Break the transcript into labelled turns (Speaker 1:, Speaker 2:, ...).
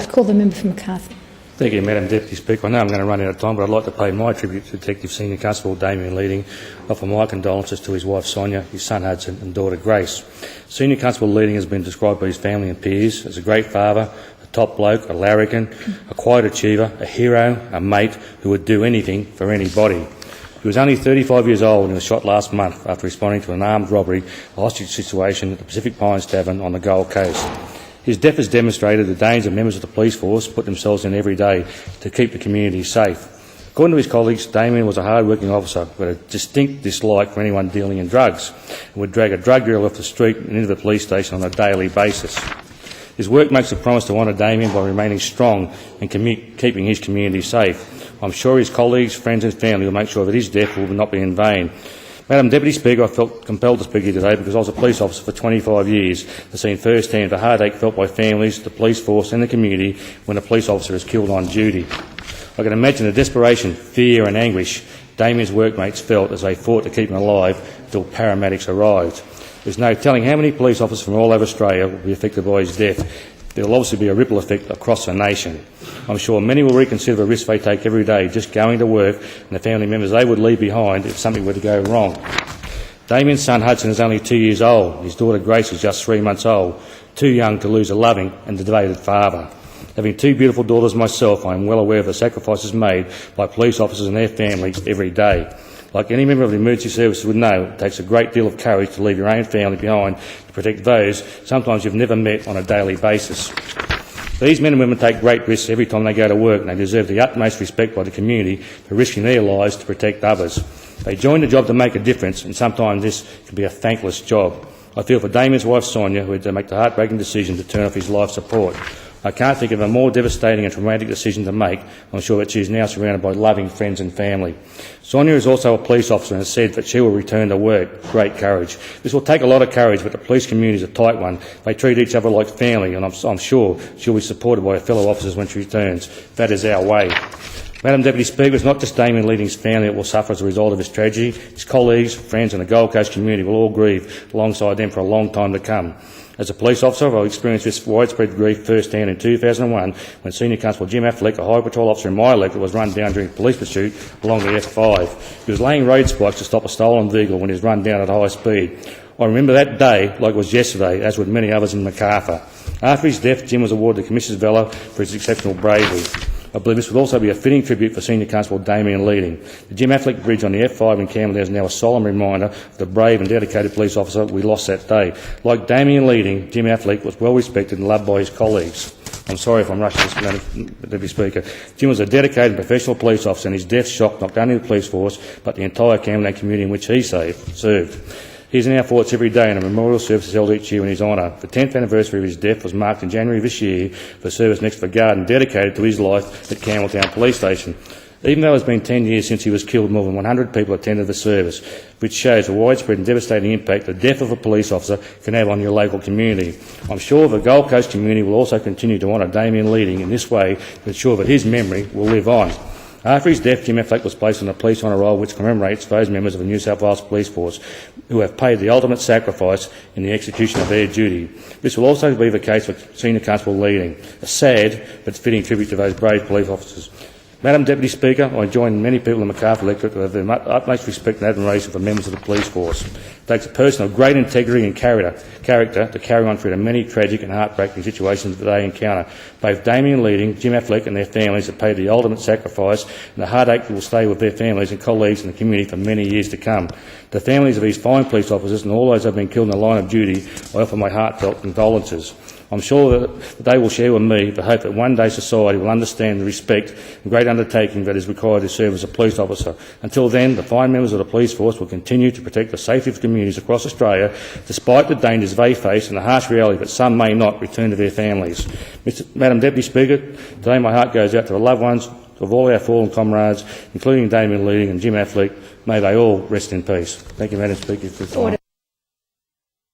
Speaker 1: I call the member for Matheson.
Speaker 2: Thank you, Madam Deputy Speaker. I know I'm going to run out of time, but I'd like to pay my tribute to Detective Senior Constable Damien Leading, offer my condolences to his wife Sonia, his son Hudson and daughter Grace. Senior Constable Leading has been described by his family and peers as a great father, a top bloke, a larrikin, a quiet achiever, a hero, a mate who would do anything for anybody. He was only 35 years old when he was shot last month after responding to an armed robbery, a hostage situation at the Pacific Pines Tavern on the Gold Coast. His death has demonstrated the danger members of the police force put themselves in every day to keep the community safe. According to his colleagues, Damien was a hard-working officer with a distinct dislike for anyone dealing in drugs and would drag a drug dealer off the street and into the police station on a daily basis. His work makes a promise to honour Damien by remaining strong and keeping his community safe. I'm sure his colleagues, friends and family will make sure that his death will not be in vain. Madam Deputy Speaker, I felt compelled to speak here today because I was a police officer for 25 years and seen firsthand the heartache felt by families, the police force and the community when a police officer is killed on duty. I can imagine the desperation, fear and anguish Damien's workmates felt as they fought to keep him alive until paramedics arrived. There's no telling how many police officers from all over Australia will be affected by his death. There will obviously be a ripple effect across the nation. I'm sure many will reconsider the risk they take every day just going to work and the family members they would leave behind if something were to go wrong. Damien's son Hudson is only 2 years old. His daughter Grace is just 3 months old, too young to lose a loving and devoted father. Having 2 beautiful daughters myself, I am well aware of the sacrifices made by police officers and their families every day. Like any member of the emergency services would know, it takes a great deal of courage to leave your own family behind to protect those sometimes you've never met on a daily basis. These men and women take great risks every time they go to work and they deserve the utmost respect by the community for risking their lives to protect others. They join the job to make a difference and sometimes this can be a thankless job. I feel for Damien's wife Sonia who had to make the heartbreaking decision to turn off his life support. I can't think of a more devastating and traumatic decision to make. I'm sure that she is now surrounded by loving friends and family. Sonia is also a police officer and has said that she will return to work. Great courage. This will take a lot of courage, but the police community is a tight one. They treat each other like family, and I'm sure she'll be supported by her fellow officers when she returns. That is our way. Madam Deputy Speaker, it's not just Damien Leading's family that will suffer as a result of this tragedy. His colleagues, friends and the Gold Coast community will all grieve alongside them for a long time to come. As a police officer, I've experienced this widespread grief firsthand in 2001 when Senior Constable Jim Affleck, a high patrol officer in my electorate, was run down during a police pursuit along the F5. He was laying road spikes to stop a stolen vehicle when he was run down at high speed. I remember that day like it was yesterday, as would many others in Macarthur. After his death, Jim was awarded the Commissioner's Valour for his exceptional bravery. I believe this would also be a fitting tribute for Senior Constable Damien Leading. The Jim Affleck Bridge on the F5 in Camberley is now a solemn reminder of the brave and dedicated police officer we lost that day. Like Damien Leading, Jim Affleck was well respected and loved by his colleagues. I'm sorry if I'm rushing this, Madam Deputy Speaker. Jim was a dedicated professional police officer and his death shocked not only the police force but the entire Camberley community in which he served. He is in our thoughts every day and a memorial service is held each year in his honour. The 10th anniversary of his death was marked in January of this year for a service next to the garden dedicated to his life at Campbelltown Police Station. Even though it's been 10 years since he was killed, more than 100 people attended the service, which shows the widespread and devastating impact the death of a police officer can have on your local community. I'm sure the Gold Coast community will also continue to honour Damien Leading in this way to ensure that his memory will live on. After his death, Jim Affleck was placed on the Police Honour Roll, which commemorates those members of the New South Wales Police Force who have paid the ultimate sacrifice in the execution of their duty. This will also be the case for Senior Constable Leading, a sad but fitting tribute to those brave police officers. Madam Deputy Speaker, I join many people in the Macarthur electorate who have the utmost respect and admiration for members of the police force. It takes a person of great integrity and character to carry on through the many tragic and heartbreaking situations that they encounter. Both Damien Leading, Jim Affleck and their families have paid the ultimate sacrifice and the heartache will stay with their families and colleagues in the community for many years to come. The families of these fine police officers and all those who have been killed in the line of duty, I offer my heartfelt condolences. I'm sure that they will share with me the hope that one day society will understand the respect and great undertaking that is required to serve as a police officer. Until then, the fine members of the police force will continue to protect the safety of communities across Australia, despite the dangers they face and the harsh reality that some may not return to their families. Madam Deputy Speaker, today my heart goes out to the loved ones of all our fallen comrades, including Damien Leading and Jim Affleck. May they all rest in peace. Thank you, Madam Speaker, for your time.